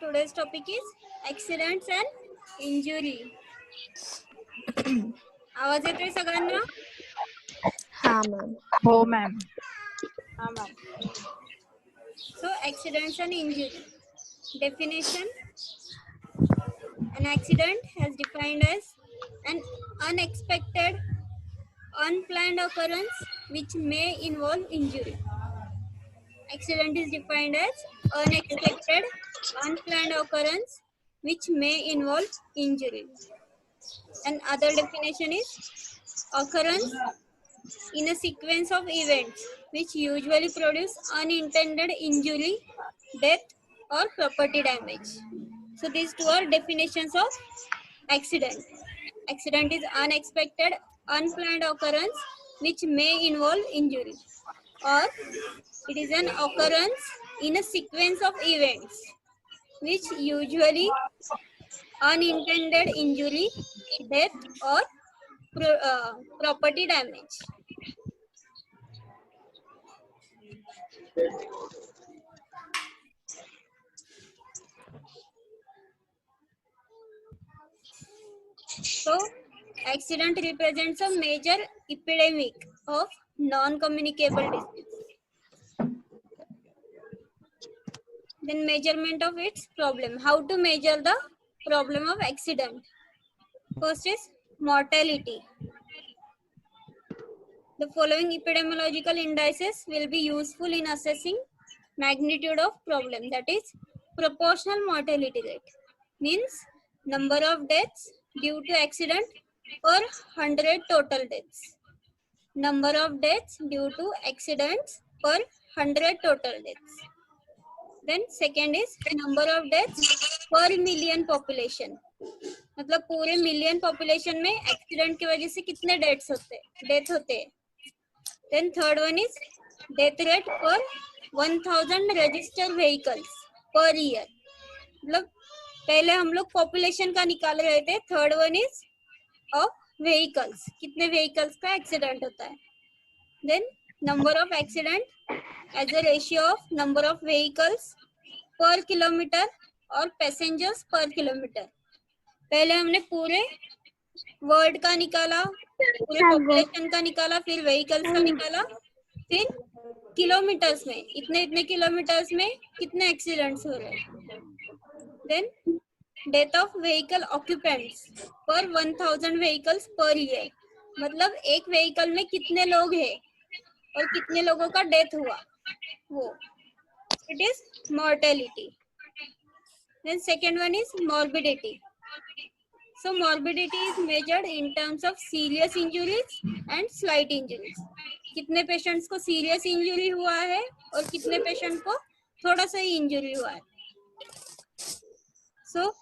today's topic is accidents and injury. आवाज येतोय सगळ्यांना? हाँ मैम. हो मॅम. हाँ ma'am. So accidents and injury. Definition: an accident has defined as an unexpected, unplanned occurrence which may involve injury. Accident is defined as unexpected, unplanned occurrence which may involve injury. And other definition is occurrence in a sequence of events which usually produce unintended injury, death, or property damage. So these two are definitions of accident. Accident is unexpected, unplanned occurrence which may involve injury, or it is an occurrence in a sequence of events which usually unintended injury, death, or property damage. So, accident represents a major epidemic of non-communicable disease. Then measurement of its problem. How to measure the problem of accident? First is mortality. The following epidemiological indices will be useful in assessing magnitude of problem. That is proportional mortality rate. Means number of deaths due to accident per 100 total deaths. Number of deaths due to accidents per 100 total deaths. Then second is number of deaths per million population. मतलब पूरे million population में accident की वजह से कितने death होते हैं. Then third one is death rate per 1000 registered vehicles per year. मतलब पहले हम लोग पॉपुलेशन का निकाल रहे थे. Third one is of vehicles, कितने व्हीकल्स का एक्सीडेंट होता है. Then number of accident as a ratio of number of vehicles per kilometre और पैसेंजर्स पर किलोमीटर. पहले हमने पूरे वर्ल्ड का निकाला, पूरे पॉपुलेशन का निकाला, फिर व्हीकल्स का निकाला, फिर किलोमीटर्स में इतने किलोमीटर्स में कितने एक्सीडेंट्स हो रहे हैं. Then death of vehicle occupants per 1000 vehicles per year. मतलब एक व्हीकल में कितने लोग हैं और कितने लोगों का डेथ हुआ, वो it is mortality. Then second one is morbidity. So morbidity is measured in terms of serious injuries and slight injuries. कितने पेशेंट्स को सीरियस इंजरी हुआ है और कितने पेशेंट को थोड़ा सा ही इंजरी हुआ है. So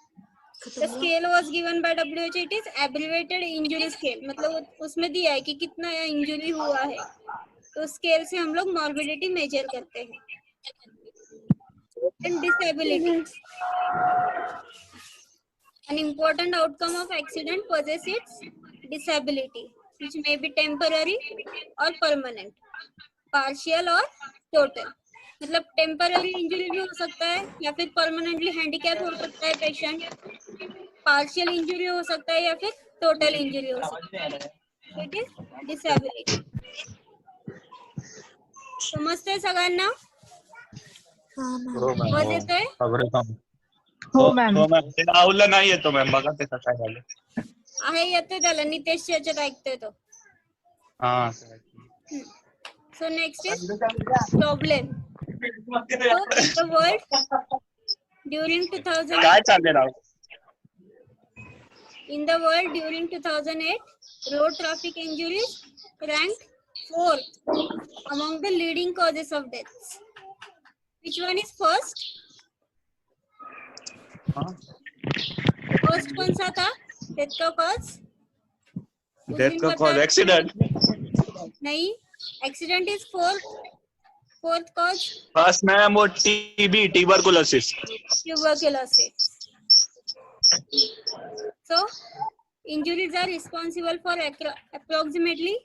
the scale was given by WHO. It is abbreviated injury scale. मतलब उसमें दिया है कि कितना इंजरी हुआ है, तो स्केल से हम लोग मॉर्बिडिटी मेजर करते हैं. And disability. An important outcome of accident possesses its disability, which may be temporary or permanent, partial or total. मतलब टेम्पररी इंजरी भी हो सकता है या फिर परमानेंटली हैंडीकैप हो सकता है पेशेंट, पार्शियल इंजरी हो सकता है या फिर टोटल इंजरी हो सकता है. It is disability. समजते सगळ्यांना? हाँ मैम. आवाज येतोय? हो मॅम. ते राहुलला नाही येतो मॅम, बघा ते काय झालं. आहे, येतोय त्याला. नितेश याच्यात ऐकतोय तो. हा. So next is problem. So in the world during 2000, काय चाललंय Rahul? in the world during 2008, road traffic injuries ranked 4th among the leading causes of deaths. Which one is first? First कौन सा था डेथ का कॉज? डेथ का cause accident नहीं, accident is fourth cause. First ma'am वो TB, tuberculosis. So injuries are responsible for approximately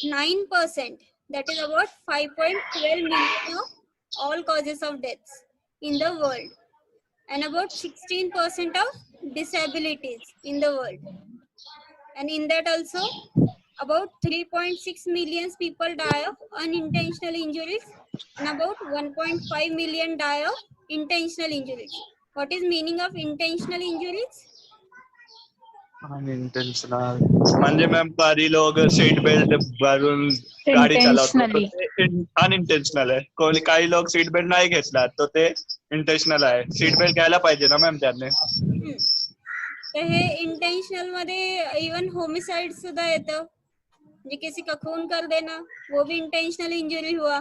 9%, that is about 5.12 million of all causes of deaths in the world. and about 16% of disabilities in the world. And in that also, about 3.6 million people die of unintentional injuries and about 1.5 million die of intentional injuries. What is meaning of intentional injuries? Unintentional म्हणजे ma'am काही लोक seat belt घालून गाडी चालवतात तर Intentionally. ते अनइंटेन्शनल आहे. काही लोक सीट बेल्ट नाही घेतला तर ते इंटेन्शनल आहे. सीट बेल्ट घ्यायला पाहिजे ना मॅम त्यांनी. तर हे इंटेंशनल मध्ये इवन होमिसाइड सुद्धा येतं, म्हणजे किसी का खून कर देना, वो भी इंटेंशनल इंजरी हुआ.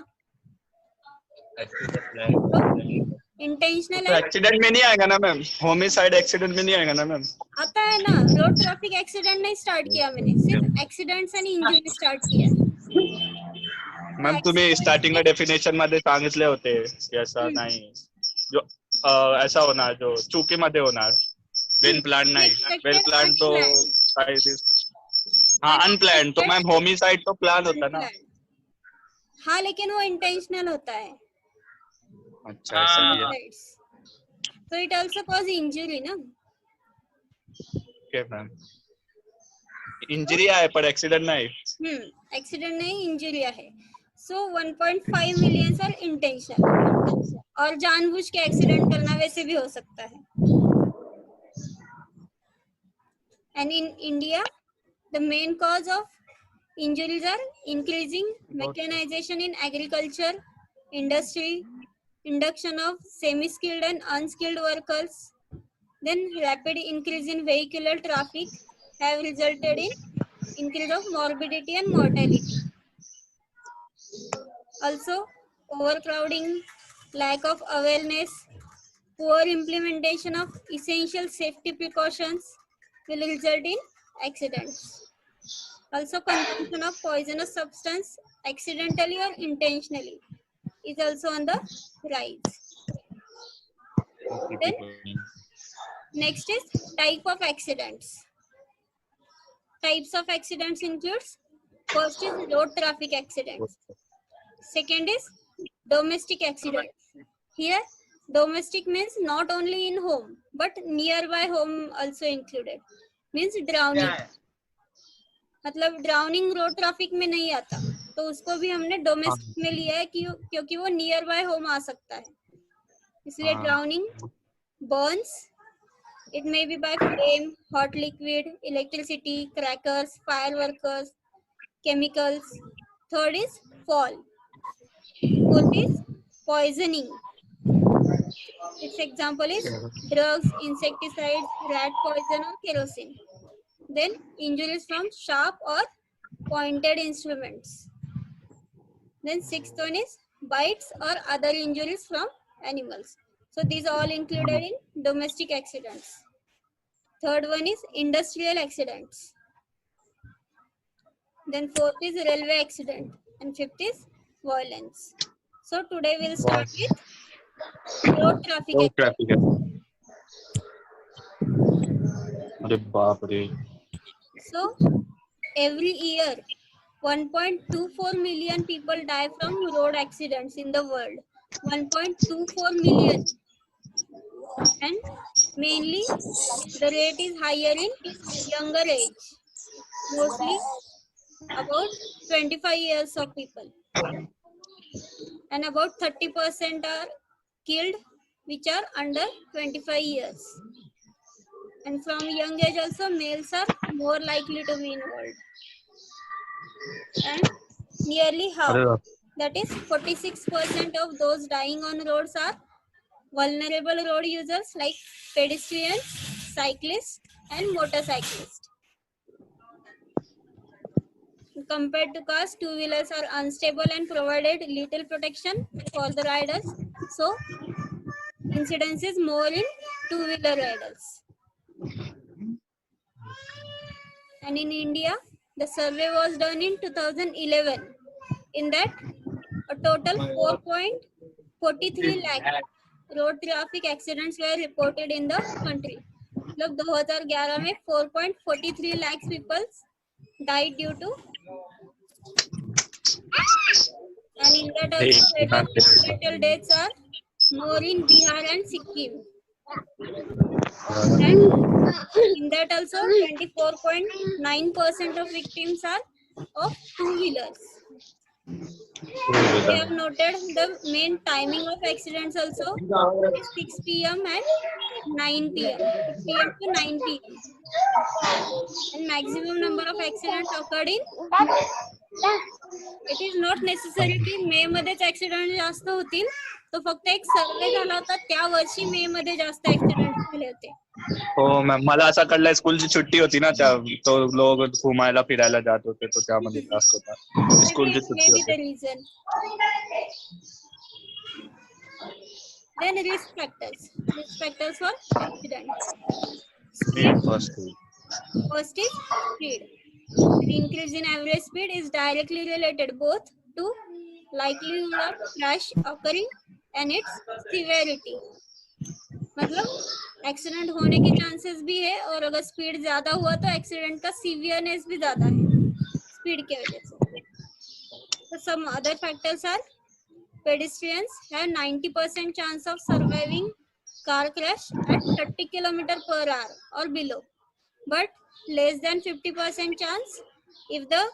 इंटेंशनल एक्सीडेंट में नहीं आएगा ना मैम, होमिसाइड एक्सीडेंट में नहीं आएगा ना मैम. आता है ना. रोड ट्रैफिक एक्सीडेंट नहीं स्टार्ट किया मैंने, सिर्फ एक्सीडेंट्स आणि इंजुरी स्टार्ट किया. मॅम तुम्ही स्टार्टिंगला डेफिनेशन मध्ये सांगितले होते की असं नाही जो ऐसा होणार जो चुकी मध्ये होणार. वेल प्लान नाही, वेल प्लान तो हाँ अनप्लान. तो मैम होमिसाइड तो प्लान होता ना. हाँ लेकिन वो इंटेंशनल होता है. अच्छा ऐसा भी है. So it also cause injury ना. Okay ma'am. इंजरी आहे पण ऍक्सिडेंट नाही. एक्सीडेंट नहीं, इंजुरी है. सो 1.5 मिलियन आर इंटेंशनल. और जानबूझ के एक्सीडेंट करना वैसे भी हो सकता है. And in India the main cause of injuries are increasing mechanization in agriculture, industry, induction of semi-skilled and unskilled workers, then rapid increase in vehicular traffic have resulted in increase of morbidity and mortality. Also, overcrowding, lack of awareness, poor implementation of essential safety precautions will result in accidents. Also, consumption of poisonous substance accidentally or intentionally is also on the rise. Then next is type of accidents. Types of accidents includes, first is road traffic accidents. Second is domestic accidents. Here domestic means not only in home but nearby home also included. Means drowning. मतलब drowning road traffic में नहीं आता, तो उसको भी हमने domestic में लिया है क्योंकि वो नियर बाय होम आ सकता है, इसलिए drowning. Burns, it may be by flame, hot liquid, electricity, crackers, fireworkers, chemicals. Third is fall. Fourth is poisoning. It's example is drugs, insecticides, rat poison और kerosene. Then injuries from sharp or pointed instruments. Then sixth one is bites or other injuries from animals. So these are all included in domestic accidents. Third one is industrial accidents. Then fourth is railway accident and fifth is violence. So today we'll start with road traffic accident. अरे बाप रे. So, every year, 1.24 million people die from road accidents in the world. 1.24 million. And mainly, the rate is higher in younger age. Mostly, about 25 years of people. And about 30% are killed, which are under 25 years. And from young age also, males are more likely to be involved. And nearly half, that is 46% of those dying on roads are vulnerable road users like pedestrians, cyclists, and motorcyclists. Compared to cars, two-wheelers are unstable and provided little protection for the riders. So, incidence is more in two-wheeler riders. And in India, the survey was done in 2011. In that, a total 4.43 lakh road traffic accidents were reported in the country. मतलब 2011 में 4.43 lakhs people died due to, and in that also fatal deaths are more in Bihar and Sikkim. And in that also 24.9% of victims are of two-wheelers. We have noted the main timing of accidents also is 6 p.m. and 9 p.m. 6 p.m. to 9 p.m. And maximum number of accidents occurred in, it is not necessary की मे मध्येच accident जास्त होतील. तो फक्त एक सर्वे झाला होता त्या वर्षी मे मध्ये जास्त ऍक्सिडेंट झाले होते. हो मॅम, मला असं कळलंय स्कूलची सुट्टी होती ना, त्या तो लोक घुमायला फिरायला जात होते, तो त्यामध्ये जास्त होता. स्कूलची सुट्टी Maybe होती. the reason. Then risk factors. Risk factors for accidents. Speed. First is speed. The increase in average speed is directly related both to likelihood of crash occurring and its severity. मतलब accident होने के chances भी है, और अगर speed ज्यादा हुआ तो एक्सीडेंट का सीवियरनेस भी ज्यादा है स्पीड के वजह से. So some other factors are pedestrians have 90% chance of surviving car crash at 30 km per hour or below, but less than 50% chance if the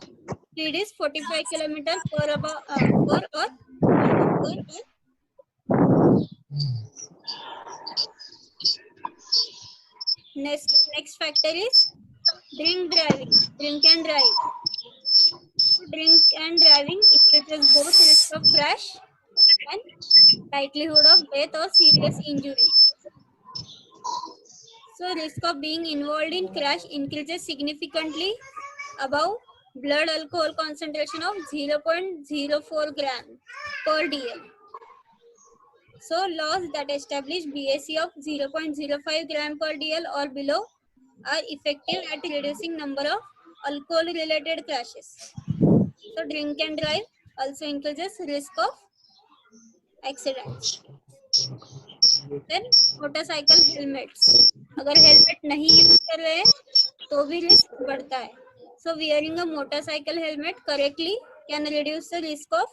speed is 45 km per hour. Next factor is drink and drive. Drink and driving increases both risk of crash and likelihood of death or serious injury. So risk of being involved in crash increases significantly above blood alcohol concentration of 0.04 gram per dl. So laws that establish BAC of 0.05 gram per dl or below are effective at reducing number of alcohol related crashes. So drink and drive also increases risk of accidents. Then motorcycle helmets. अगर helmet नहीं use कर रहे हैं तो भी risk बढ़ता है. So wearing a motorcycle helmet correctly can reduce the risk of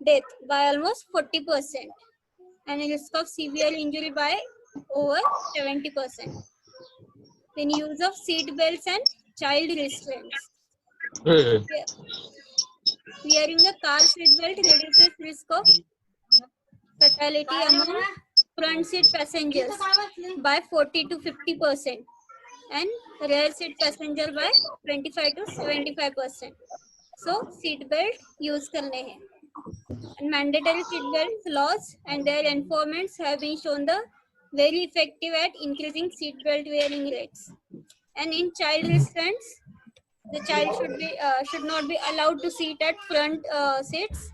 death by almost 40% and risk of severe injury by over 70%. Then use of seat belts and child restraints. Wearing a car seat belt reduces risk of fatality among front seat passengers by 40 to 50% and rear seat passenger by 25 to 75%. So seat belt use करने हैं. And mandatory seat belt laws and their enforcements have been shown the very effective at increasing seat belt wearing rates. And in child restraints, the child should not be allowed to sit at front seats.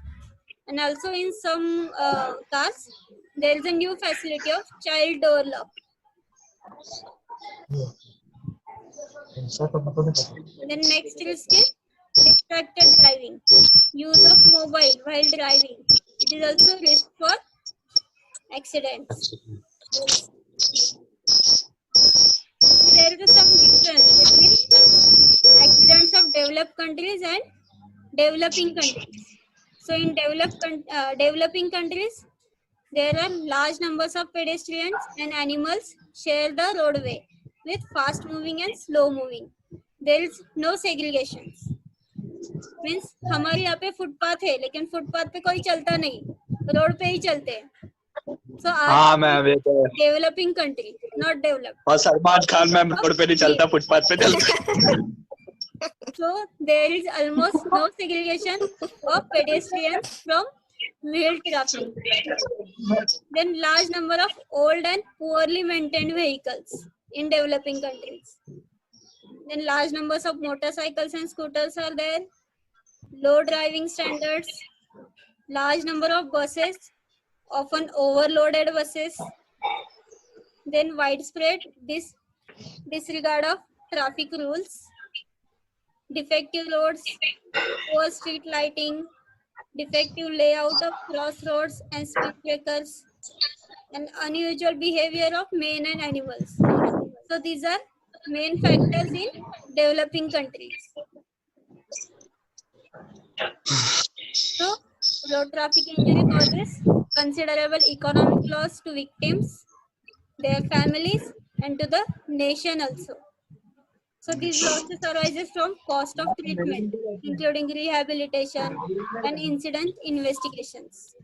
And also in some cars, there is a new facility of child door lock. Then next risk is distracted driving. Use of mobile while driving. It is also risk for accidents. There is some difference between accidents of developed countries and developing countries. So in developing countries, there are large numbers of pedestrians and animals share the roadway with fast moving and slow moving. There is no segregation. Means हमारे यहाँ पे footpath है लेकिन footpath पे कोई चलता नहीं, road पे ही चलते हैं. So हाँ मैम, ये तो है. developing country, not developed. और सलमान खान मैम रोड पे नहीं चलता, फुटपाथ पे चलता. So there is almost no segregation of pedestrians from wheel traffic. Then large number of old and poorly maintained vehicles in developing countries. Then large numbers of motorcycles and scooters are there. Low driving standards. Large number of buses, often overloaded buses. Then widespread disregard of traffic rules. Defective roads, poor street lighting, defective layout of crossroads and speed breakers, and unusual behavior of men and animals. So these are main factors in developing countries. So road traffic injury causes considerable economic loss to victims, their families, and to the nation also. So these losses arises from cost of treatment, including rehabilitation and incident investigations,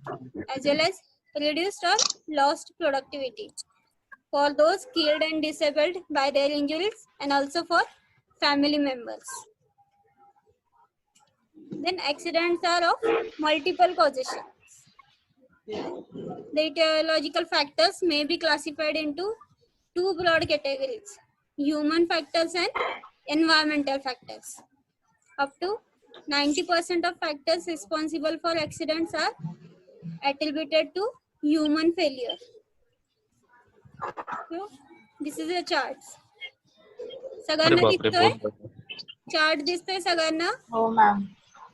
as well as reduced or lost productivity for those killed and disabled by their injuries, and also for family members. Then accidents are of multiple causation. The etiological factors may be classified into two broad categories: human factors and environmental factors. Up to 90% of factors responsible for accidents are attributed to human failure. So, this is a chart. अरे सगळ्यांना बापरे, दिसतोय? बहुत chart दिसतोय सगळ्यांना? हो ma'am.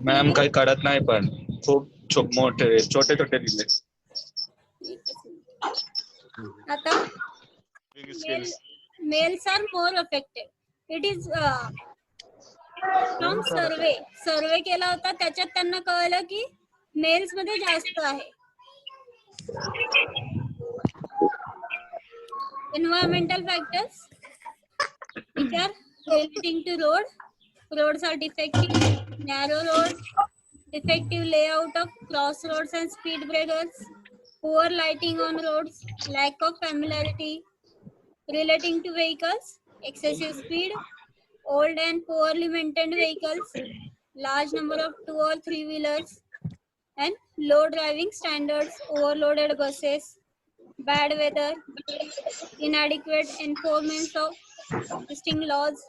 Ma'am काही कळत नाही, पण खूप मोठे छोटे छोटे दिले. आता males are more affected. It is from सर्वे केला होता, त्याच्यात त्यांना कळलं की मेल्स मध्ये जास्त आहे. Environmental factors which are relating to roads are defective, narrow roads, defective layout of crossroads and speed breakers, poor lighting on roads, lack of familiarity. Relating to vehicles, excessive speed, old and poorly maintained vehicles, large number of 2 or 3 wheelers, and low driving standards, overloaded buses, bad weather, inadequate enforcement of existing laws,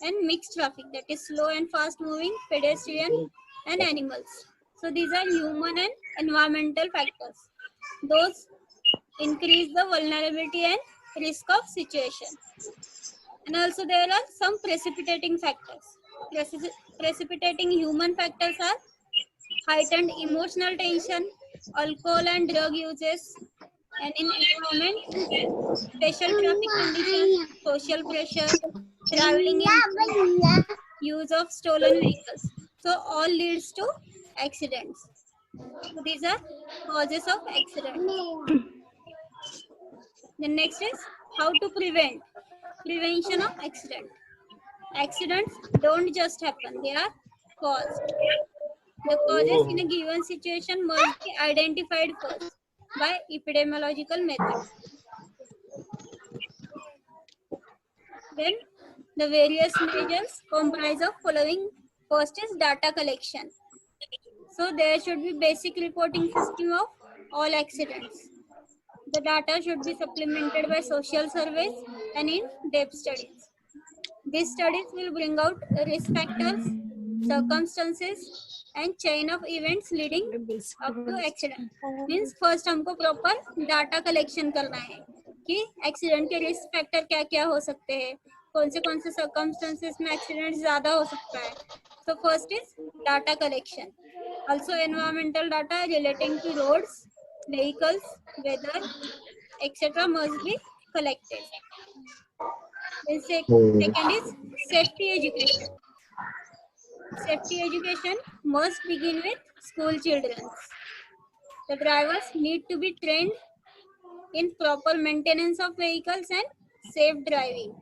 and mixed traffic, that is slow and fast moving pedestrian and animals. So these are human and environmental factors. Those increase the vulnerability and risk of situation. And also there are some precipitating factors. Precipitating human factors are heightened emotional tension, alcohol and drug uses, and in environment, special traffic conditions, social pressure, traveling in use of stolen vehicles. So all leads to accidents. So these are causes of accidents. The next is how to prevent. Prevention of accident. Accidents don't just happen, they are caused. The causes in a given situation must be identified first by epidemiological methods. Then the various measures comprise of following. First is data collection. So there should be basic reporting system of all accidents. The data should be supplemented by social surveys and in-depth studies. These studies will bring out risk factors, circumstances, and chain of events leading up to accident. Means first हमको proper data collection करना है कि accident के risk factor क्या क्या हो सकते हैं, कौन से circumstances में accident ज़्यादा हो सकता है. So first is data collection. Also environmental data relating to roads, vehicles, weather, etc. must be collected. Then second is safety education. Safety education must begin with school children. The drivers need to be trained in proper maintenance of vehicles and safe driving.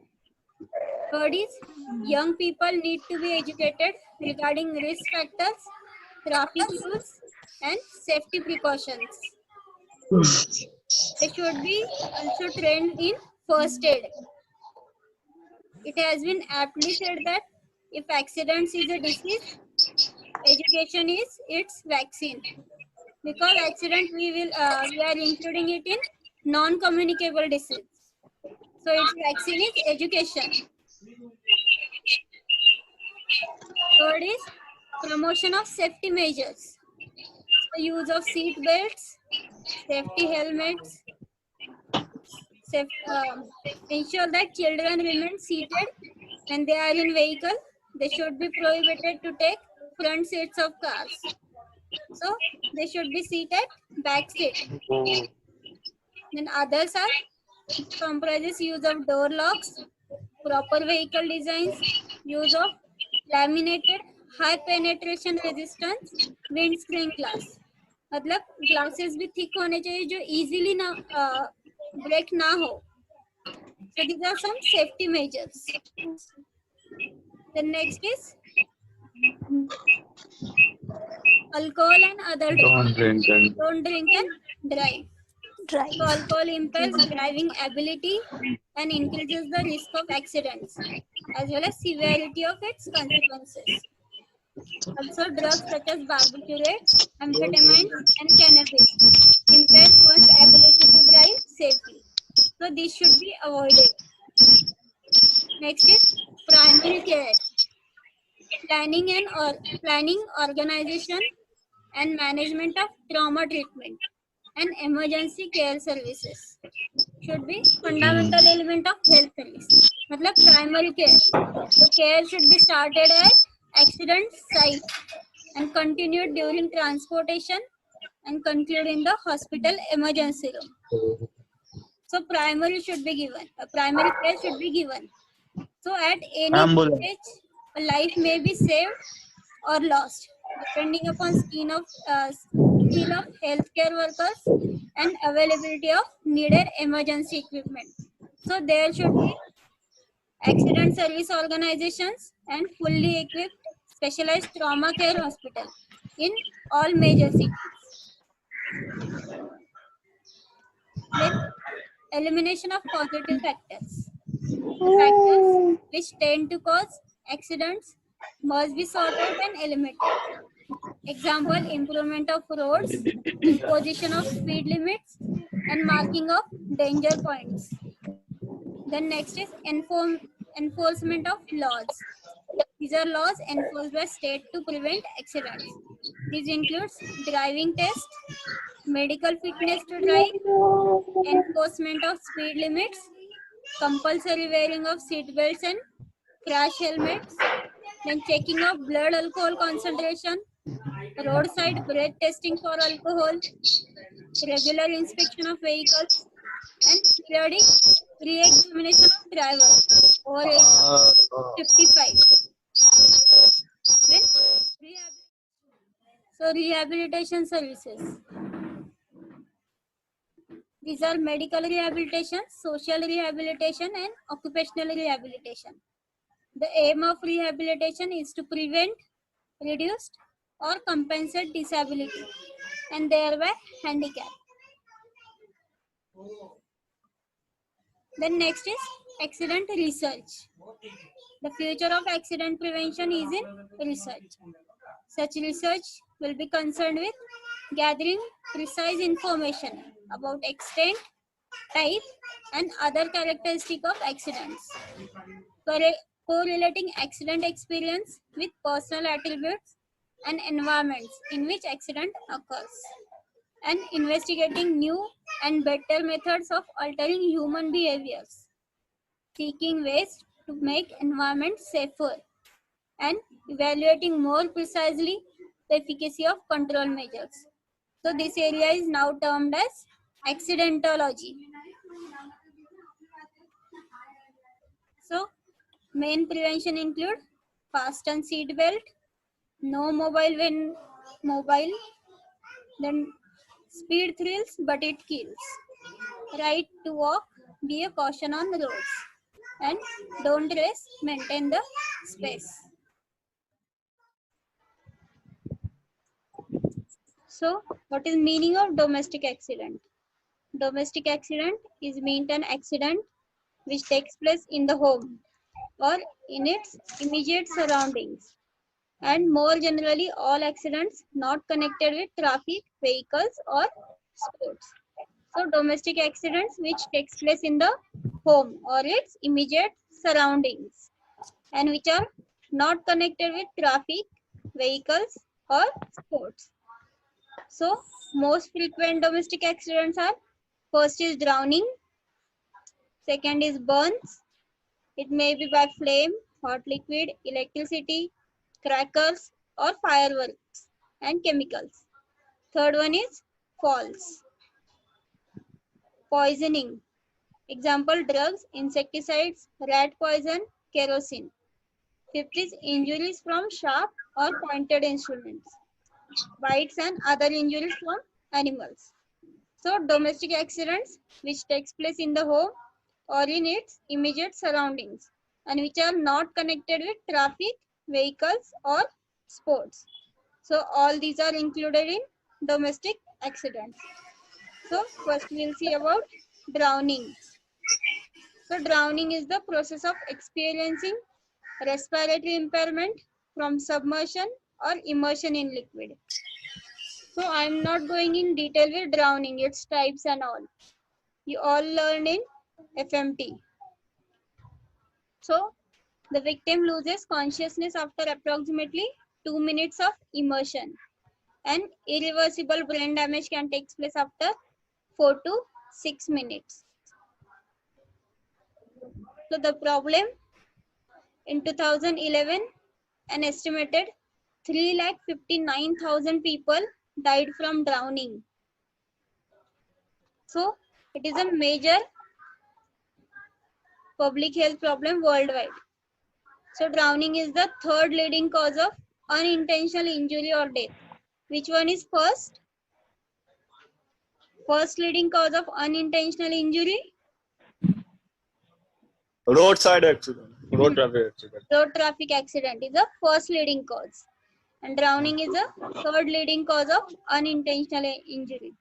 Third is young people need to be educated regarding risk factors, traffic rules, and safety precautions. They should be also trained in first aid. It has been aptly said that if accidents is a disease, education is its vaccine. Because accident we are including it in non-communicable disease. So its vaccine is education. Third is promotion of safety measures. The use of seat belts, safety helmets, ensure that children remain seated when they are in vehicle. They should be prohibited to take front seats of cars. So they should be seated back seat. Then others are comprises use of door locks, proper vehicle designs, use of laminated high penetration resistance windscreen glass. मतलब glasses भी thick होने चाहिए जो easily ना break na ho. So these are some safety measures. The next is alcohol and other drinks. Don't drink and drive. Drive. So alcohol impairs driving ability and increases the risk of accidents as well as severity of its consequences. Also, drugs such as barbiturates, amphetamines, and cannabis impairs one's ability to drive safely. So this should be avoided. Next is primary care. Planning, organization, and management of trauma treatment and emergency care services should be fundamental element of health service. मतलब primary care. The care should be started at accident site and continued during transportation and conclude in the hospital emergency room. So primary should be given. Primary care should be given. So at any Ambulance. stage, a life may be saved or lost, depending upon skill of healthcare workers and availability of needed emergency equipment. So there should be accident service organizations and fully equipped specialized trauma care hospital in all major cities. Then elimination of positive factors. The factors which tend to cause accidents must be sorted and eliminated. Example, improvement of roads, imposition of speed limits, and marking of danger points. Then next is enforcement of laws. These are laws enforced by state to prevent accidents. This includes driving test, medical fitness to drive, enforcement of speed limits, compulsory wearing of seat belts and crash helmets, then checking of blood alcohol concentration, roadside breath testing for alcohol, regular inspection of vehicles, and periodic re-examination of drivers over age 55. Then rehabilitation services. These are medical rehabilitation, social rehabilitation, and occupational rehabilitation. The aim of rehabilitation is to prevent, reduce, or compensate disability and thereby handicap. Then next is accident research. The future of accident prevention is in research. Such research will be concerned with gathering precise information about extent, type, and other characteristic of accidents, correlating accident experience with personal attributes and environments in which accident occurs, and investigating new and better methods of altering human behaviors, seeking ways to make environment safer, and evaluating more precisely the efficacy of control measures. So this area is now termed as accidentology. So main prevention include fasten seat belt, no mobile when mobile, then speed thrills but it kills, right to walk, be a caution on the roads, and don't race, maintain the space. So what is meaning of domestic accident? Domestic accident is meant an accident which takes place in the home or in its immediate surroundings, and more generally all accidents not connected with traffic, vehicles or sports. So domestic accidents which takes place in the home or its immediate surroundings and which are not connected with traffic, vehicles or sports. So most frequent domestic accidents are: first is drowning, second is burns. It may be by flame, hot liquid, electricity, crackers or fireworks and chemicals. Third one is falls. Poisoning. Example: drugs, insecticides, rat poison, kerosene. Fifth is injuries from sharp or pointed instruments, bites and other injuries from animals. So domestic accidents which takes place in the home or in its immediate surroundings and which are not connected with traffic, vehicles or sports. So all these are included in domestic accidents. So first we'll see about drowning. So drowning is the process of experiencing respiratory impairment from submersion or immersion in liquid. So I'm not going in detail with drowning, its types and all. You all learned in FMT. So the victim loses consciousness after approximately 2 minutes of immersion, and irreversible brain damage can take place after 4 to 6 minutes. So the problem, in 2011, an estimated 359,000 people died from drowning. So it is a major public health problem worldwide. So drowning is the third leading cause of unintentional injury or death. Which one is first? First leading cause of unintentional injury? Roadside accident, road traffic accident. Road traffic accident is the first leading cause. And drowning is the third leading cause of unintentional injury.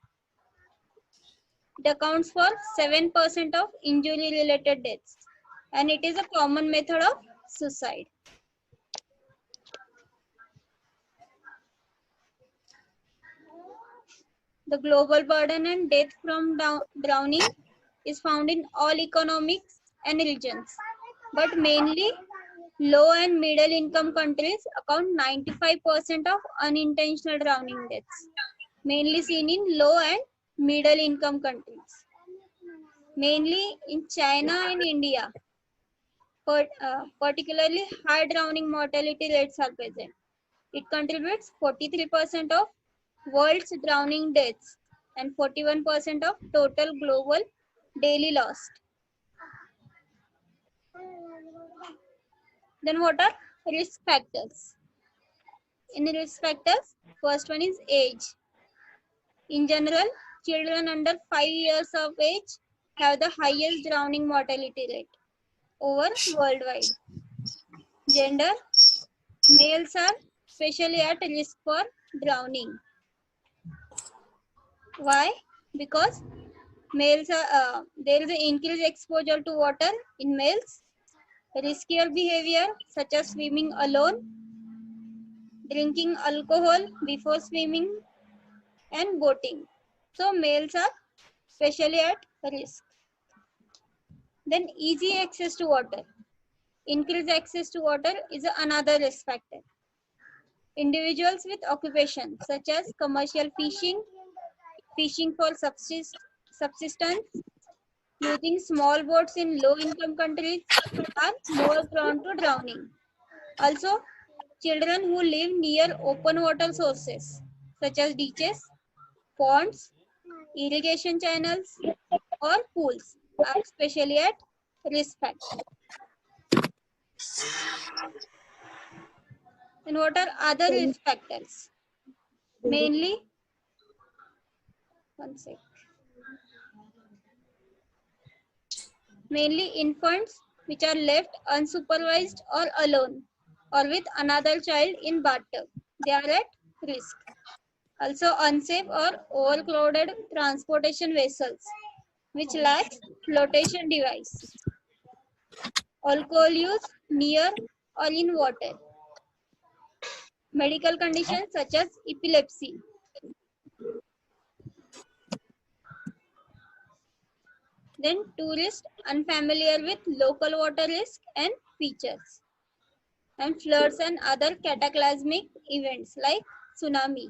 It accounts for 7% of injury related deaths. And it is a common method of suicide. The global burden and death from drowning is found in all economics and regions, but mainly low and middle income countries account 95% of unintentional drowning deaths, mainly seen in low and middle income countries. Mainly in China and India, particularly high drowning mortality rates are present. It contributes 43% of world's drowning deaths and 41% of total global daily loss. Then what are risk factors? In risk factors, first one is age. In general, children under 5 years of age have the highest drowning mortality rate over worldwide. Gender, males are especially at risk for drowning. Why? Because males are there is an increased exposure to water in males, riskier behavior such as swimming alone, drinking alcohol before swimming, and boating. So males are especially at risk. Then easy access to water. Increased access to water is another risk factor. Individuals with occupation such as commercial fishing, fishing for subsistence, using small boats in low-income countries are more prone to drowning. Also, children who live near open water sources such as ditches, ponds, irrigation channels, or pools are especially at risk factor. And what are other risk factors? Mainly, one sec. Mainly infants which are left unsupervised or alone or with another child in bathtub. They are at risk. Also unsafe or overcrowded transportation vessels which lacks flotation device. Alcohol use near or in water. Medical conditions such as epilepsy. Then tourists unfamiliar with local water risk and features. And floods and other cataclysmic events like tsunami.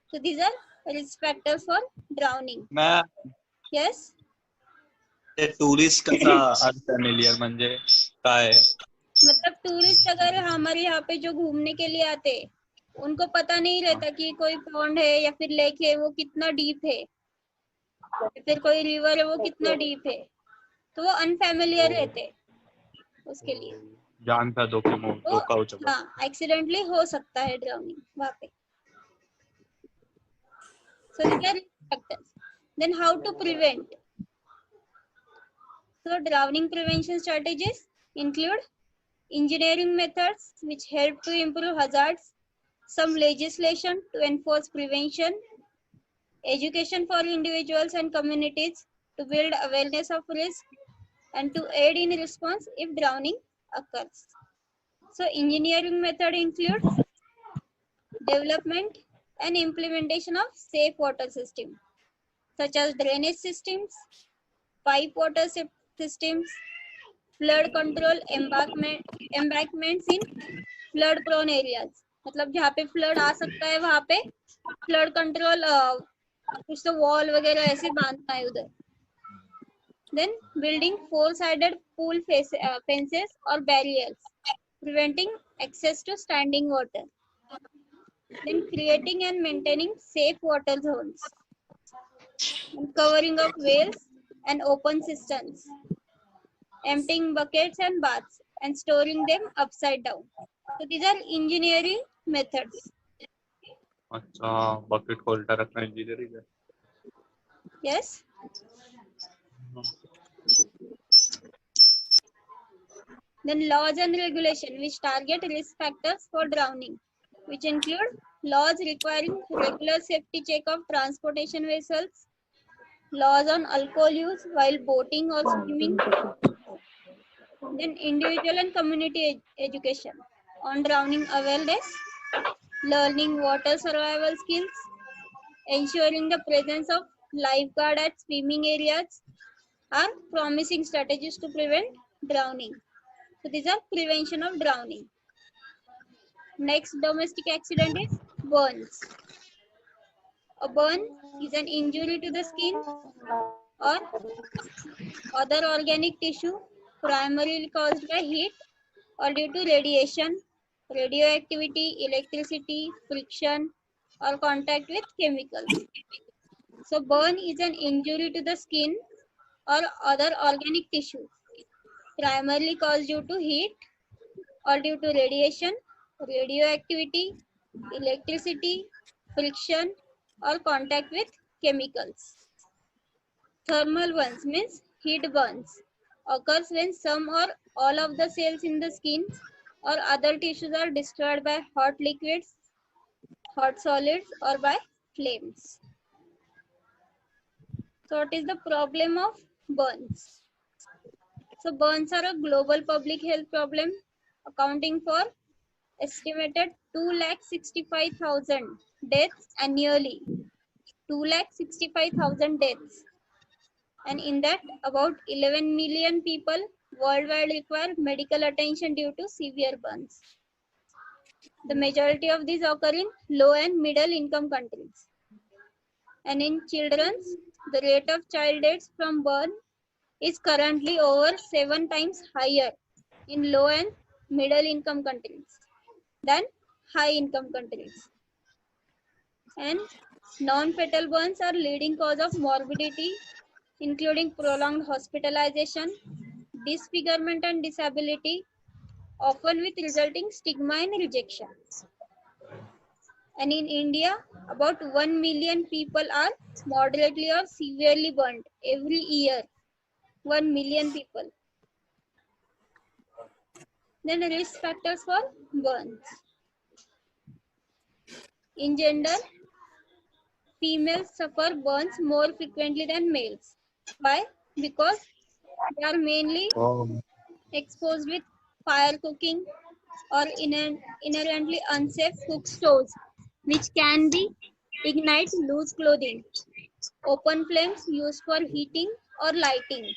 So these are risk factors for drowning. Yes? Tourist कसा unfamiliar म्हणजे काय? मतलब tourist अगर हमारे यहाँ पे जो घूमने के लिए आते हैं, उनको पता नहीं रहता कि कोई पॉन्ड है या फिर लेक है वो कितना डीप है, या फिर कोई रिवर है वो कितना डीप है, तो वो अनफैमिलियर रहते उसके लिए जान का धोखा हो सकता है. हाँ, एक्सीडेंटली हो सकता है ड्राउनिंग वहाँ पे. So these are risk factors. Then how to prevent? So drowning prevention strategies include engineering methods which help to improve hazards, some legislation to enforce prevention, education for individuals and communities to build awareness of risk, and to aid in response if drowning occurs. So engineering method include development and implementation of safe water system such as drainage systems, pipe water systems, flood control embankments in flood prone areas. मतलब जहाँ पे flood आ सकता है वहाँ पे flood control कुछ तो wall वगैरह ऐसे बांधना है उधर. Then building four-sided pool fences or barriers, preventing access to standing water. Then creating and maintaining safe water zones, and covering of wells and open cisterns, emptying buckets and baths and storing them upside down. So these are engineering methods. अच्छा, bucket को उल्टा रखना engineering है. Yes. Then laws and regulation which target risk factors for drowning, which include laws requiring regular safety check of transportation vessels, laws on alcohol use while boating or swimming, then individual and community education on drowning awareness, learning water survival skills, ensuring the presence of lifeguard at swimming areas are promising strategies to prevent drowning. So these are prevention of drowning. Next domestic accident is burns. A burn is an injury to the skin or other organic tissue primarily caused by heat or due to radiation, radioactivity, electricity, friction, or contact with chemicals. So burn is an injury to the skin or other organic tissue primarily caused due to heat or due to radiation, radioactivity, electricity, friction, or contact with chemicals. Thermal burns means heat burns occurs when some or all of the cells in the skin or other tissues are destroyed by hot liquids, hot solids, or by flames. So what is the problem of burns? So burns are a global public health problem accounting for estimated 2,65,000 deaths annually. 2,65,000 deaths. And in that, about 11 million people worldwide require medical attention due to severe burns. The majority of these occur in low and middle income countries. And in children, the rate of child deaths from burn is currently over 7 times higher in low and middle income countries than high income countries. And non-fatal burns are leading cause of morbidity, including prolonged hospitalization, disfigurement and disability, often with resulting stigma and rejection. And in India, about 1 million people are moderately or severely burned every year. 1 million people. Then risk factors for burns. In gender, females suffer burns more frequently than males. Why? Because they are mainly exposed with fire cooking or inherently unsafe cook stoves, which can be ignite loose clothing, open flames used for heating or lighting,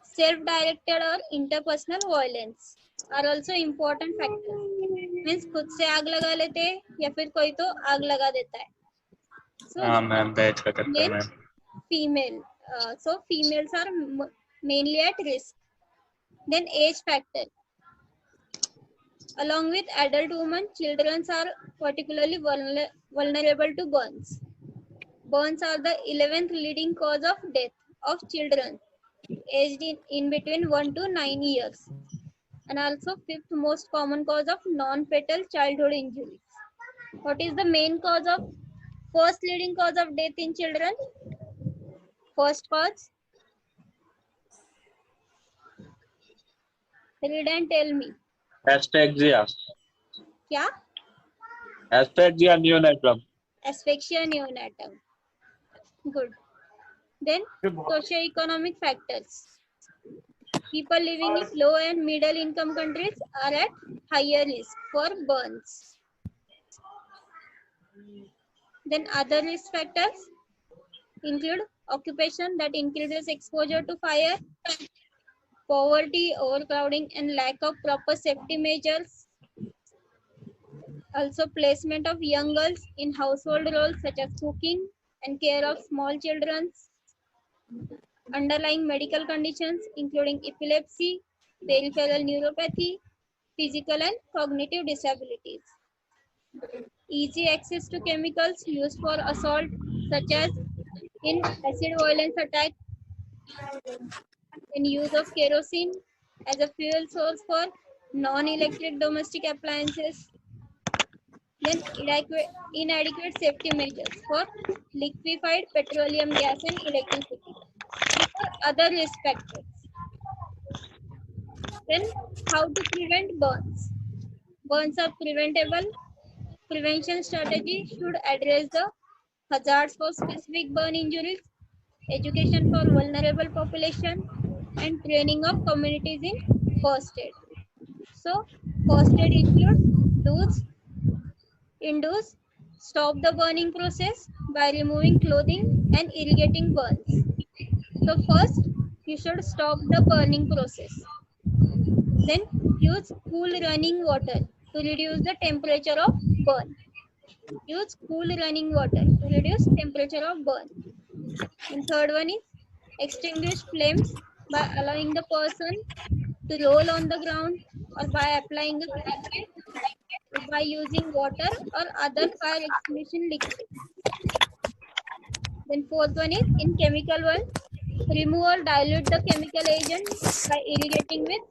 self-directed or interpersonal violence are also important factors. Means खुद से आग लगा लेते हैं या फिर कोई तो आग लगा देता है. So हाँ मैम, बैच का करता है male, ma'am. female. So females are mainly at risk. Then age factor. Along with adult women, children are particularly vulnerable to burns. Burns are the 11th leading cause of death of children aged in between 1 to 9 years, and also 5th most common cause of non-fatal childhood injuries. What is the main cause of first leading cause of death in children? First cause. Read and tell me. Asphyxia. क्या? Asphyxia neonatum. Asphyxia neonatum. Good. Then socio-economic factors. People living in low and middle income countries are at higher risk for burns. Then other risk factors include occupation that increases exposure to fire, poverty, overcrowding, and lack of proper safety measures. Also, placement of young girls in household roles such as cooking and care of small children. Underlying medical conditions including epilepsy, peripheral neuropathy, physical and cognitive disabilities. Easy access to chemicals used for assault such as in acid violence attack, in use of kerosene as a fuel source for non-electric domestic appliances, then inadequate safety measures for liquefied petroleum gas and electricity. These are other risk factors. Then how to prevent burns? Burns are preventable. Prevention strategy should address the hazards for specific burn injuries, education for vulnerable population, and training of communities in first aid. So, first aid includes do's, indoors, stop the burning process by removing clothing and irrigating burns. So, first, you should stop the burning process. Then, use cool running water to reduce the temperature of burn. Use cool running water to reduce temperature of burn. And third one is extinguish flames by allowing the person to roll on the ground or by applying a blanket or by using water or other fire extinguishing liquid. Then fourth one is in chemical one, remove or dilute the chemical agent by irrigating with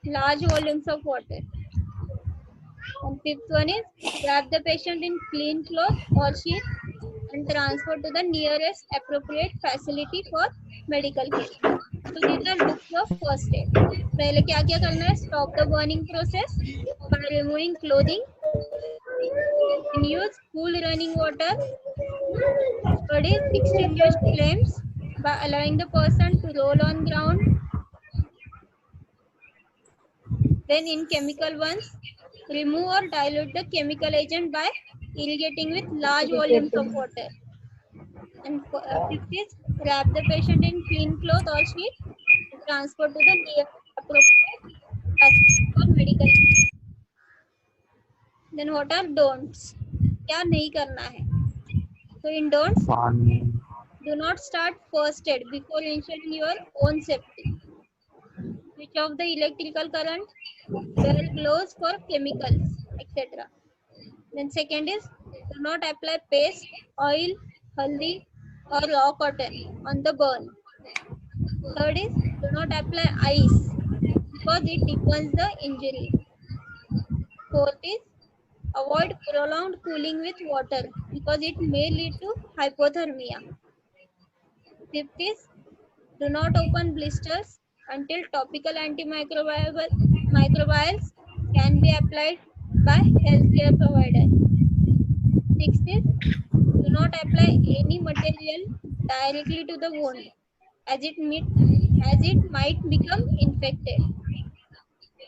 large volumes of water. And fifth one is wrap the patient in clean cloth or sheet and transfer to the nearest appropriate facility for medical care. So these are looks of first aid. पहले क्या क्या करना है? Stop the burning process by removing clothing. And use cool running water. Third is extinguish flames by allowing the person to roll on ground. Then in chemical ones, remove or dilute the chemical agent by irrigating with large volumes of water. And fifth is wrap the patient in clean cloth or sheet and transfer to the nearest appropriate facility for medical care. Then what are don'ts? क्या नहीं करना है? So in don'ts, do not start first aid before ensuring your own safety. Switch off the electrical current, wear gloves for chemicals, etc. Then second is do not apply paste, oil, haldi or raw cotton on the burn. Third is do not apply ice because it deepens the injury. Fourth is avoid prolonged cooling with water because it may lead to hypothermia. Fifth is do not open blisters until topical antimicrobials can be applied by healthcare provider. Sixth is do not apply any material directly to the wound as it might become infected.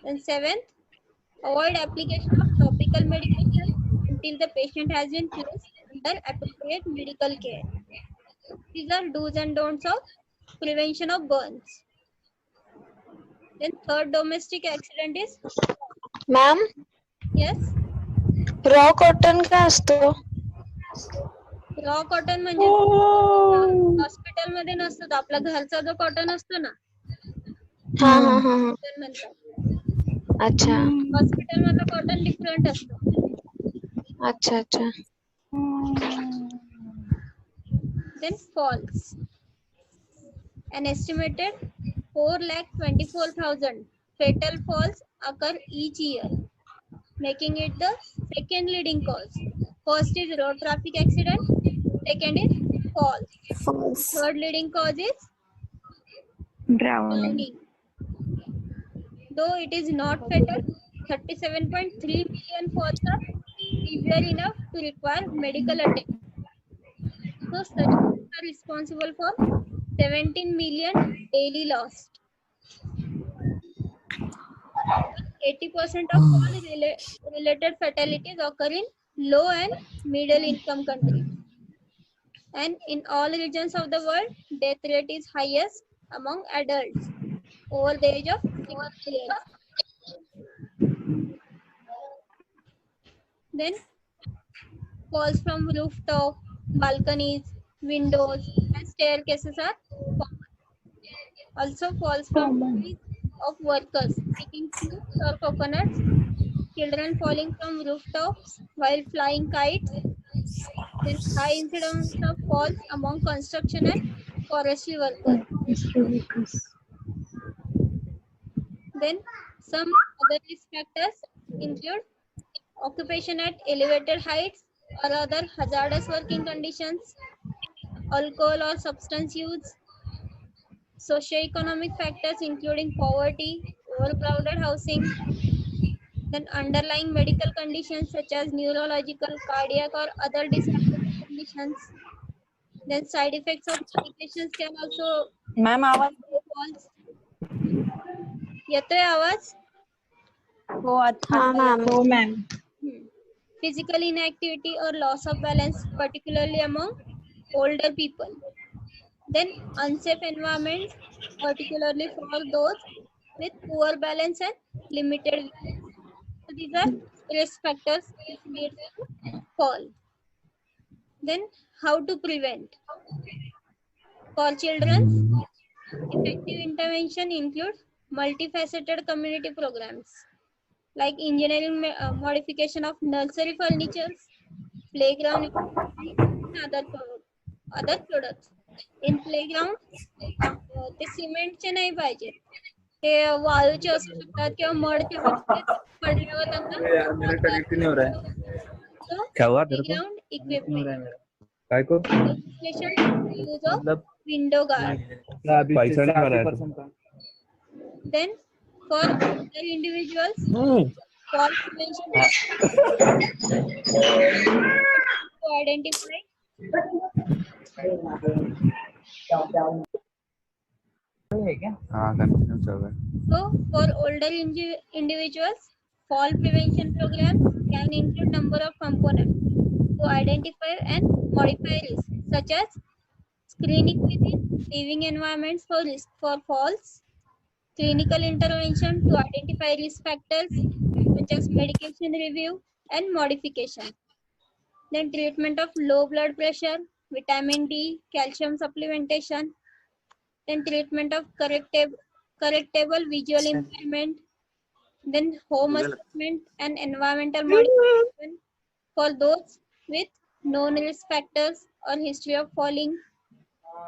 And seventh, avoid application of topical medication until the patient has been placed under appropriate medical care. These are do's and don'ts of prevention of burns. Then third domestic accident is ma'am yes, raw cotton काय असतो? Raw cotton म्हणजे hospital मध्ये नसतो तो आपला घरचा जो cotton असतो ना हा हा हा हा. तर म्हणतात. अच्छा हॉस्पिटल मधलं कॉटन डिफरंट असतो. अच्छा अच्छा. Then falls. An estimated 4,24,000 fatal falls occur each year, making it the second leading cause. First is road traffic accident, second is False. False. Third leading cause is Drowning. drowning. Though it is not fatal, 37.3 million falls are severe enough to require medical attention. So such falls are responsible for 17 million daily lost. 80% of all related fatalities occur in low and middle income countries. And in all regions of the world, death rate is highest among adults over the age of 60 years. Then falls from rooftop, balconies, windows, and staircases are common. Also falls from trees of workers picking fruits or coconuts, children falling from rooftops while flying kites. Then high incidence of falls among construction and forestry workers. Then some other risk factors include occupation at elevated heights or other hazardous working conditions, alcohol or substance use, socioeconomic factors including poverty, overcrowded housing, then underlying medical conditions such as neurological, cardiac or other disability conditions. Then side effects of medications can also ma'am आवाज cause. येतोय आवाज? हो आता हा ma'am. हो ma'am. Physical inactivity or loss of balance, particularly among older people. Then unsafe environment, particularly for those with poor balance and limited vision. So these are risk factors which leads to fall. Then how to prevent? For children, effective intervention includes multifaceted community programs like engineering modification of nursery furnitures, playground equipment, and other products. In playground, ते सिमेंटचे नाही पाहिजे, ते वाळूचे असू शकतात किंवा मडचे पडल्यावर त्यांना playground equipment. Legislation use of window guard. Then for other individuals, fall prevention to identify So, for older individuals, fall prevention programs can include number of components to identify and modify risks, such as screening within living environments for risk for falls, clinical intervention to identify risk factors, such as medication review and modification. Then treatment of low blood pressure, vitamin D, calcium supplementation. Then treatment of correctable visual impairment, then home assessment and environmental modification for those with known risk factors or history of falling,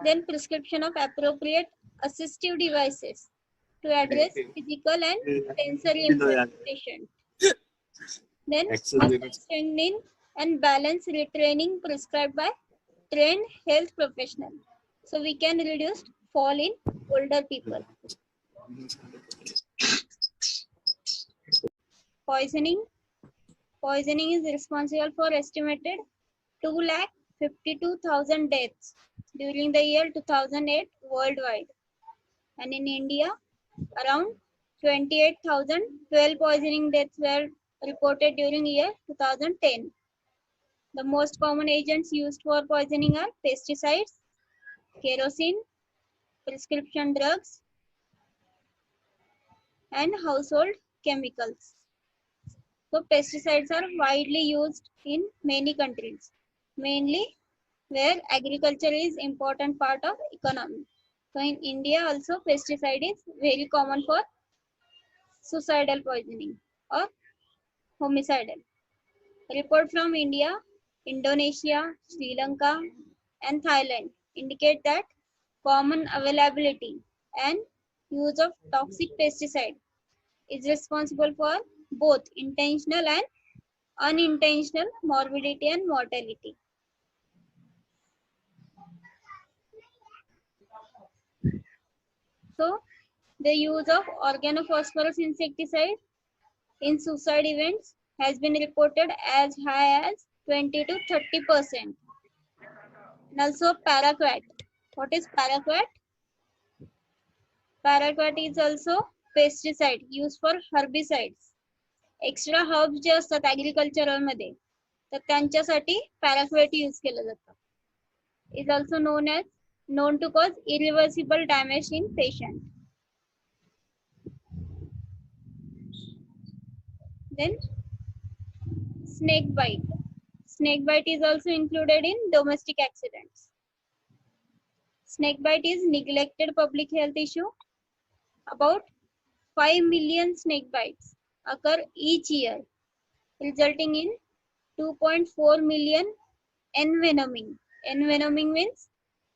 then prescription of appropriate assistive devices to address physical and sensory impairment. Then strengthening and balance retraining prescribed by trained health professional. So we can reduce fall in older people. Poisoning. Poisoning is responsible for estimated 2,52,000 deaths during the year 2008 worldwide. And in India, around 28,012 poisoning deaths were reported during year 2010. The most common agents used for poisoning are pesticides, kerosene, prescription drugs, and household chemicals. So pesticides are widely used in many countries, mainly where agriculture is important part of economy. So in India also pesticide is very common for suicidal poisoning or homicidal. Report from India, Indonesia, Sri Lanka, and Thailand indicate that common availability and use of toxic pesticide is responsible for both intentional and unintentional morbidity and mortality. So the use of organophosphorus insecticide in suicide events has been reported as high as 20 to 30%. And also paraquat. What is paraquat? Paraquat is also pesticide used for herbicides. Extra herbs जे असतात agricultural मध्ये तर त्यांच्यासाठी paraquat use केलं जातं. Is also known to cause irreversible damage in patient. Then snake bite. Snake bite is also included in domestic accidents. Snake bite is neglected public health issue. About 5 million snake bites occur each year, resulting in 2.4 million envenoming. Envenoming means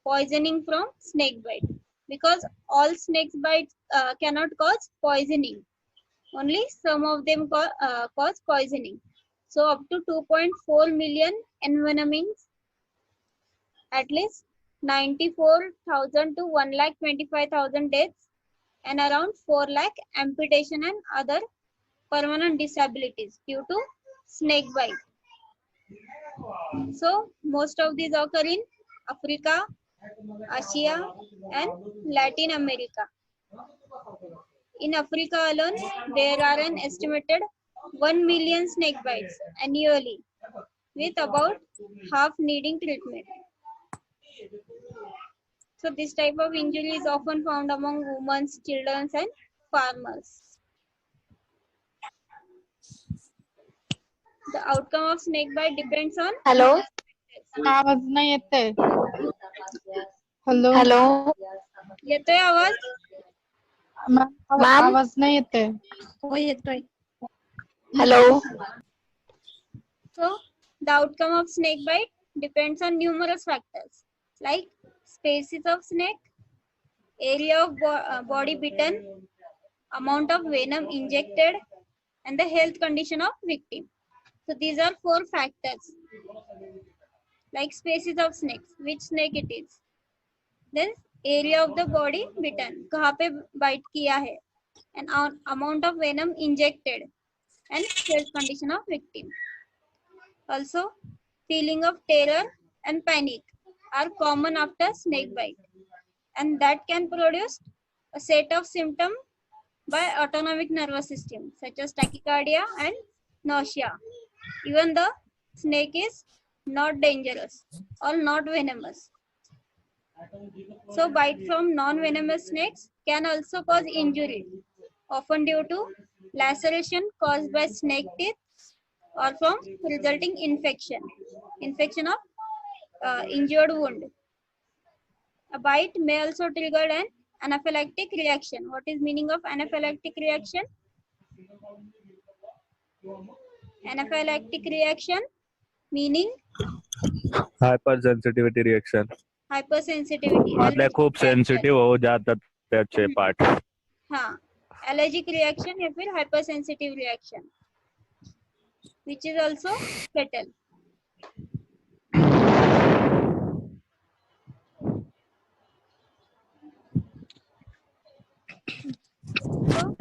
poisoning from snake bite, because all snake bites cannot cause poisoning. Only some of them cause poisoning. So up to 2.4 million envenomings, at least 94,000 to 1,25,000 deaths, and around 4 lakh amputation and other permanent disabilities due to snake bite. So most of these occur in Africa, Asia, and Latin America. In Africa alone, there are an estimated 1 million snake bites annually, with about half needing treatment. So this type of injury is often found among women, children, and farmers. The outcome of snake bite depends on hello आवाज नाही येते. Hello hello येतोय आवाज? Ma'am आवाज नाही येते. हो येतोय. Hello So the outcome of snake bite depends on numerous factors like species of snake, area of body bitten, amount of venom injected, and the health condition of victim. So these are 4 factors. Like species of snakes, which snake it is. Then area of the body bitten, कहाँ पे bite किया है, and amount of venom injected, and health condition of victim. Also, feeling of terror and panic are common after snake bite, and that can produce a set of symptoms by autonomic nervous system such as tachycardia and nausea, even the snake is not dangerous or not venomous. So bite from non-venomous snakes can also cause injury, often due to laceration caused by snake teeth or from resulting infection of injured wound. A bite may also trigger an anaphylactic reaction. What is meaning of anaphylactic reaction? Anaphylactic reaction meaning hyper sensitivity reaction. hypersensitivity. मधले खूप allergic reaction. Sensitive हो जातात त्याचे part. हाँ, allergic reaction या फिर hypersensitive reaction, which is also fatal. So,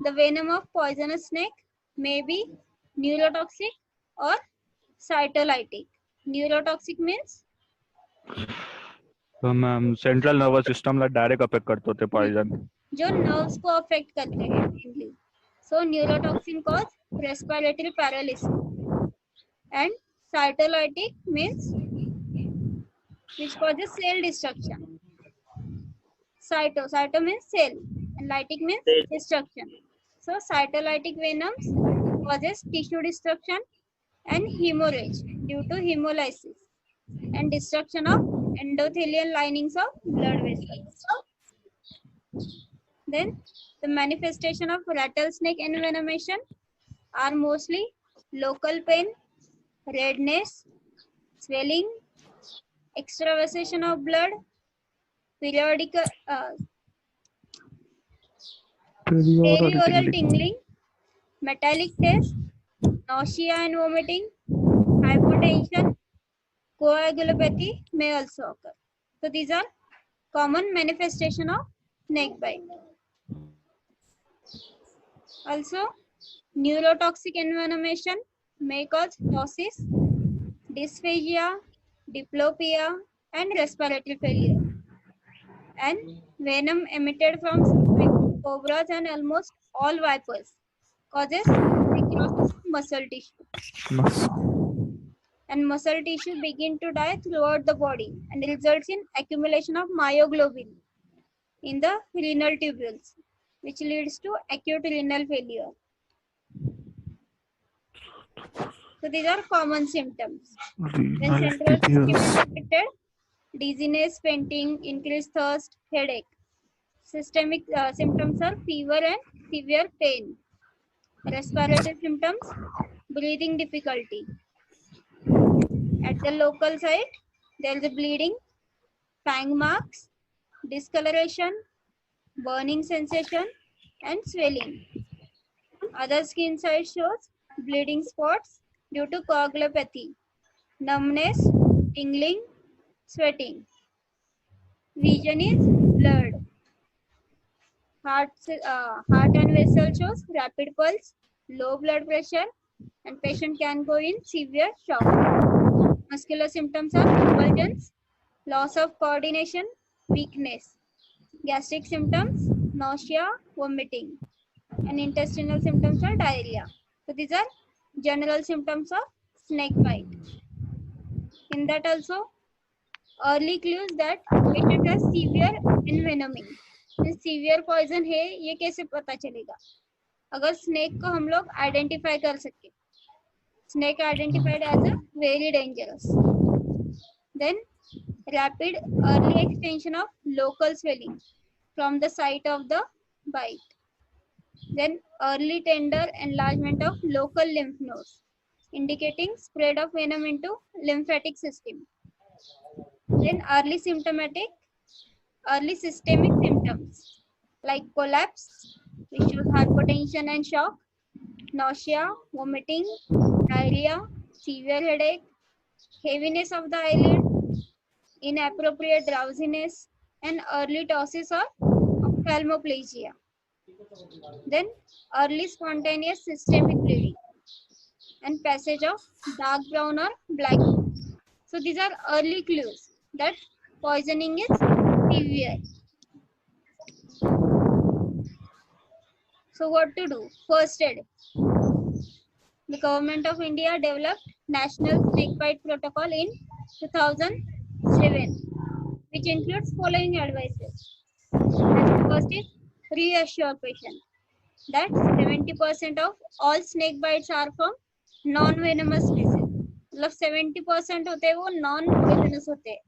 the venom of poisonous snake may be neurotoxic or cytolytic. Neurotoxic means ma'am central nervous सिस्टमला direct affect करतो ते पॉइजन. जो nerves को affect करते हैं mainly. So neurotoxin cause respiratory paralysis, and cytolytic means which causes cell destruction. Cyto means cell, and lytic means destruction. So cytolytic venoms causes tissue destruction and hemorrhage due to hemolysis and destruction of endothelial linings of blood vessels. Then the manifestation of rattlesnake envenomation are mostly local pain, redness, swelling, extravasation of blood, perioral tingling, metallic taste, nausea and vomiting, hypotension, coagulopathy may also occur. So these are common manifestation of snake bite. Also, neurotoxic envenomation may cause ptosis, dysphagia, diplopia, and respiratory failure. And venom emitted from cobras and almost all vipers causes necrosis of muscle tissue. And muscle tissue begin to die throughout the body and results in accumulation of myoglobin in the renal tubules, which leads to acute renal failure. So these are common symptoms. When central system is affected, dizziness, fainting, increased thirst, headache. Systemic symptoms are fever and severe pain. Respiratory symptoms, breathing difficulty. At the local site, there is a bleeding, fang marks, discoloration, burning sensation, and swelling. Other skin site shows bleeding spots due to coagulopathy, numbness, tingling, sweating. Vision is blurred. Heart and vessel shows rapid pulse, low blood pressure, and patient can go in severe shock. Muscular symptoms are convulsions, loss of coordination, weakness. Gastric symptoms, nausea, vomiting. And intestinal symptoms are diarrhea. So these are general symptoms of snake bite. In that also, early clues that patient has severe envenoming. Severe poison है ये कैसे पता चलेगा? अगर snake को हम लोग identify कर सके, snake identified as a very dangerous, then rapid early extension of local swelling from the site of the bite, then early tender enlargement of local lymph nodes indicating spread of venom into lymphatic system, then early systemic symptoms like collapse, which shows hypotension and shock, nausea, vomiting, diarrhea, severe headache, heaviness of the eyelid, inappropriate drowsiness, and early ptosis or ophthalmoplegia. Then early spontaneous systemic bleeding and passage of dark brown or black. So these are early clues that poisoning is severe. So what to do? First aid. The Government of India developed National Snakebite Protocol in 2007, which includes following advices. First is reassure patient that 70% of all snake bites are from non-venomous species. मतलब 70% होते हैं वो non-venomous होते हैं,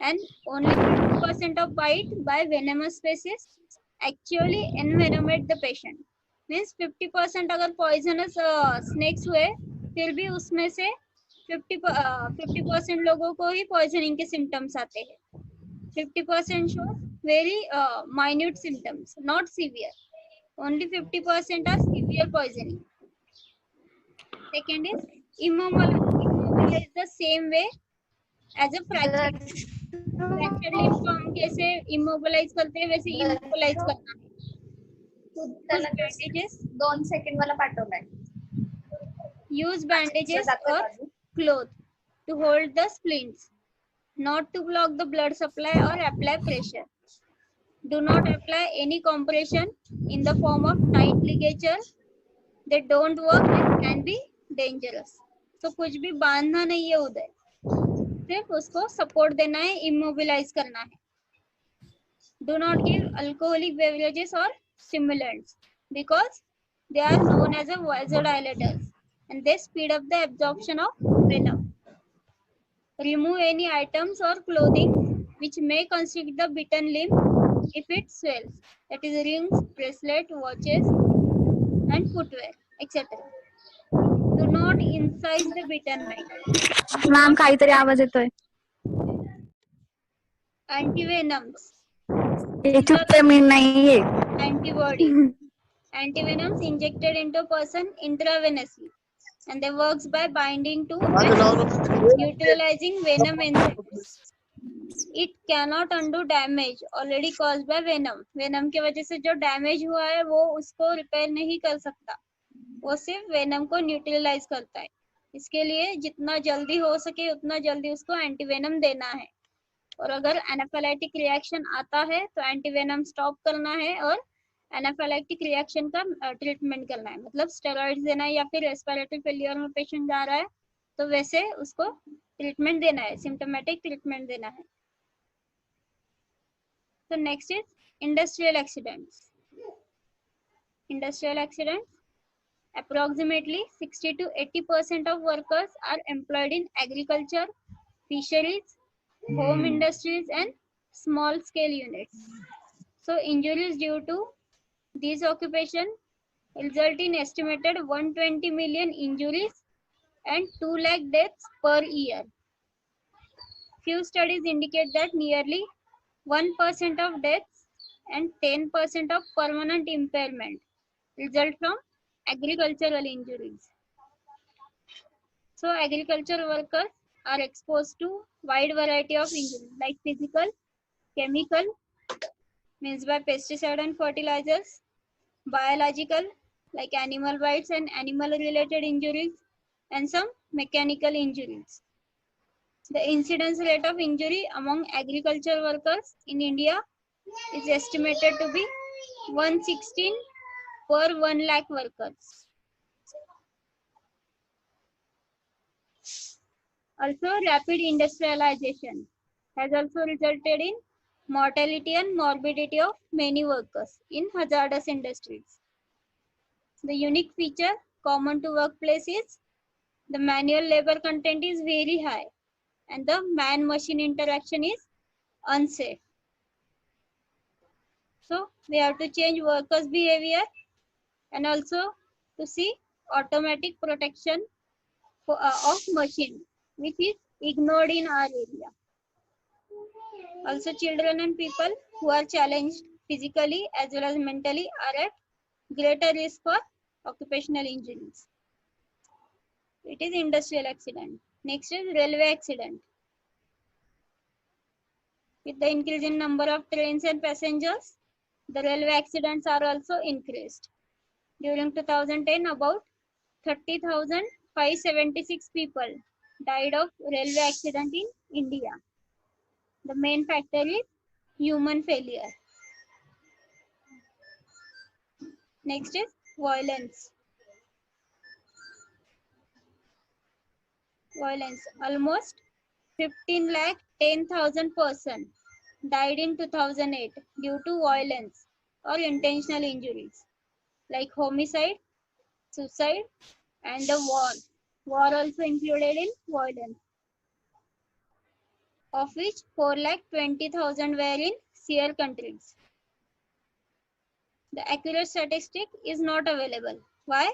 and only 50% of bite by venomous species actually envenomate the patient. Means 50% अगर poisonous snakes हुए फिर भी उसमें से 50% लोगों को ही poisoning के symptoms आते हैं. 50% shows very minute symptoms, not severe. Only 50% are severe poisoning. Second is immobilize the same way as a fractured limb को हम कैसे immobilize करते हैं वैसे immobilize करना है. Bandages 2 सेकंड वाला पाठवलाय. Use bandages or cloth to hold the splints, not to block the blood supply or apply pressure. Do not apply any compression in the form of tight ligature. They don't work and can be dangerous. So कुछ भी बांधना नहीं है उधर, सिर्फ उसको support देना है, immobilize करना है. Do not give alcoholic beverages or stimulants because they are known as a vasodilators and they speed up the absorption of venom. Remove any items or clothing which may constrict the bitten limb if it swells. That is rings, bracelet, watches, and footwear, etc. Do not incise the bitten line. Ma'am काहीतरी आवाज येतोय. Antivenoms. याच्यात मी नाहीये. Antibody. Antivenoms injected into a person intravenously, and they works by binding to and neutralizing venom enzymes. it cannot undo damage already caused by venom. venom की वजह से जो damage हुआ है वो उसको रिपेयर नहीं कर सकता, वो सिर्फ वेनम को न्यूट्रलाइज करता है. इसके लिए जितना जल्दी हो सके उतना जल्दी उसको एंटीवेनम देना है. और अगर एनाफिलाइटिक रिएक्शन आता है तो एंटीवेनम स्टॉप करना है और एनाफिलाइटिक रिएक्शन का ट्रीटमेंट करना है. मतलब स्टेरॉइड्स देना है, या फिर रेस्पिरेटरी फेलियर में पेशेंट जा रहा है तो वैसे उसको ट्रीटमेंट देना है, सिम्टोमेटिक ट्रीटमेंट देना है. So next is industrial accidents. Industrial accidents. Approximately 60 to 80% of workers are employed in agriculture, fisheries, home industries, and small scale units. So injuries due to these occupations result in estimated 120 million injuries and 2 lakh deaths per year. Few studies indicate that nearly 1% of deaths and 10% of permanent impairment result from agricultural injuries. So agricultural workers are exposed to wide variety of injuries like physical, chemical, means by pesticide and fertilizers, biological like animal bites and animal related injuries, and some mechanical injuries. The incidence rate of injury among agricultural workers in India is estimated to be 116 per 1 lakh workers. Also, rapid industrialization has also resulted in mortality and morbidity of many workers in hazardous industries. The unique feature common to workplace is the manual labor content is very high and the man-machine interaction is unsafe. So we have to change workers' behavior and also to see automatic protection of machine, which is ignored in our area. Also, children and people who are challenged physically as well as mentally are at greater risk for occupational injuries. It is industrial accident. Next is railway accident. With the increase in number of trains and passengers, the railway accidents are also increased. During 2010, about 30,576 people died of railway accident in India. The main factor is human failure. Next is violence. Violence. Almost 15 lakh 10,000 persons died in 2008 due to violence or intentional injuries like homicide, suicide, and the war. War also included in violence, of which 4 lakh 20,000 were in CR countries. The accurate statistic is not available. Why?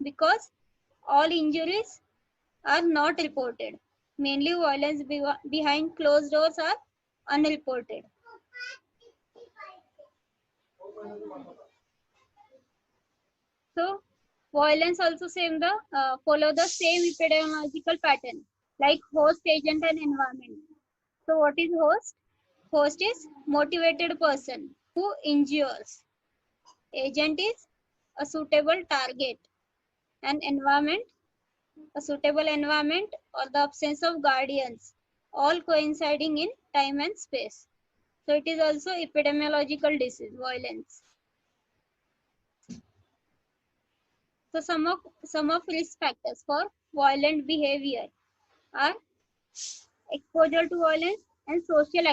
Because all injuries are not reported. Mainly violence behind closed doors are unreported. So violence also follow the same epidemiological pattern like host, agent, and environment. So what is host? Host is motivated person who injures. Agent is a suitable target, and environment, a suitable environment or the absence of guardians, all coinciding in time and space. So it is also epidemiological disease, violence. So some of risk factors for violent behavior are exposure to violence and social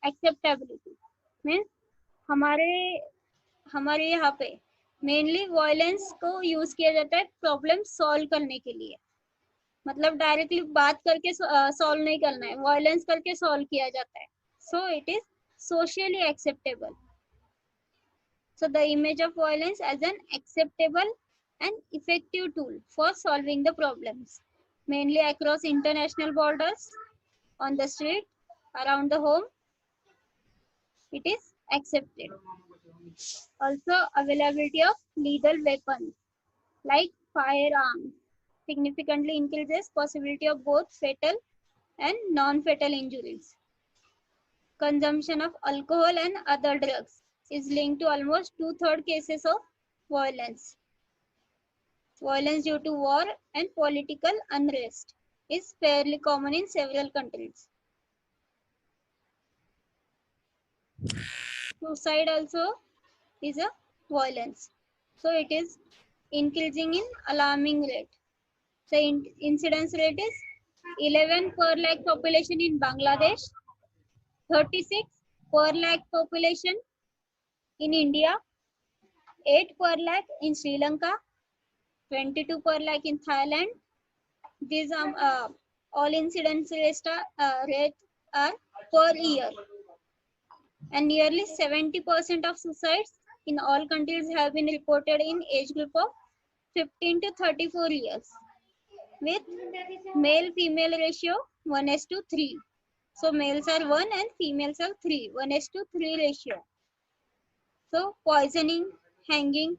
acceptability. Means हमारे यहाँ पे mainly violence को use किया जाता है problem solve करने के लिए. मतलब डायरेक्टली बात करके सॉल्व नहीं करना है, वायलेंस करके सॉल्व किया जाता है. So it is socially acceptable. So the image of violence as an acceptable and effective tool for solving the problems, mainly across international borders, on the street, around the home, it is accepted. Also, availability of lethal weapons like firearms significantly increases possibility of both fatal and non-fatal injuries. consumption of alcohol and other drugs is linked to almost 2/3 cases of violence. Violence due to war and political unrest is fairly common in several countries. Suicide also is a violence. So it is increasing in alarming rate. The incidence rate is 11 per lakh population in Bangladesh, 36 per lakh population in India, 8 per lakh in Sri Lanka, 22 per lakh in Thailand. These all incidence rates are per year. And nearly 70% of suicides in all countries have been reported in age group of 15 to 34 years with male-female ratio 1:3. So males are 1 and females are 3, 1:3 ratio. So poisoning, hanging,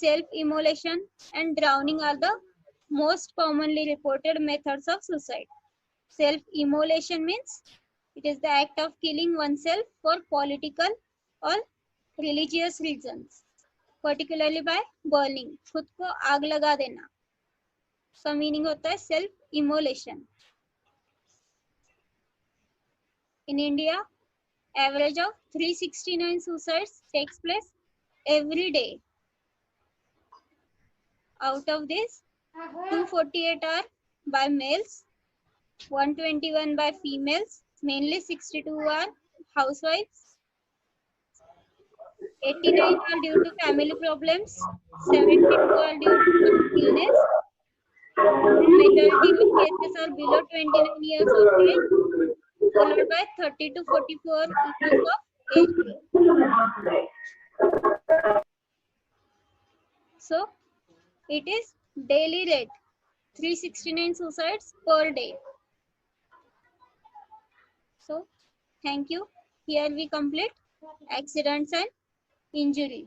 self-immolation and drowning are the most commonly reported methods of suicide. Self-immolation means it is the act of killing oneself for political or religious reasons, particularly by burning. खुद को आग लगा देना. इसका meaning होता है self-immolation. In India, average of 369 suicides takes place every day. Out of this, 248 are by males, 121 by females, mainly 62 are housewives, 89 are due to family problems, 72 are due to illness. Majority of cases are below 29 years of age, followed by 30 to 44 years of age group. So, it is daily rate, 369 suicides per day. So, thank you. Here we complete accidents and injury.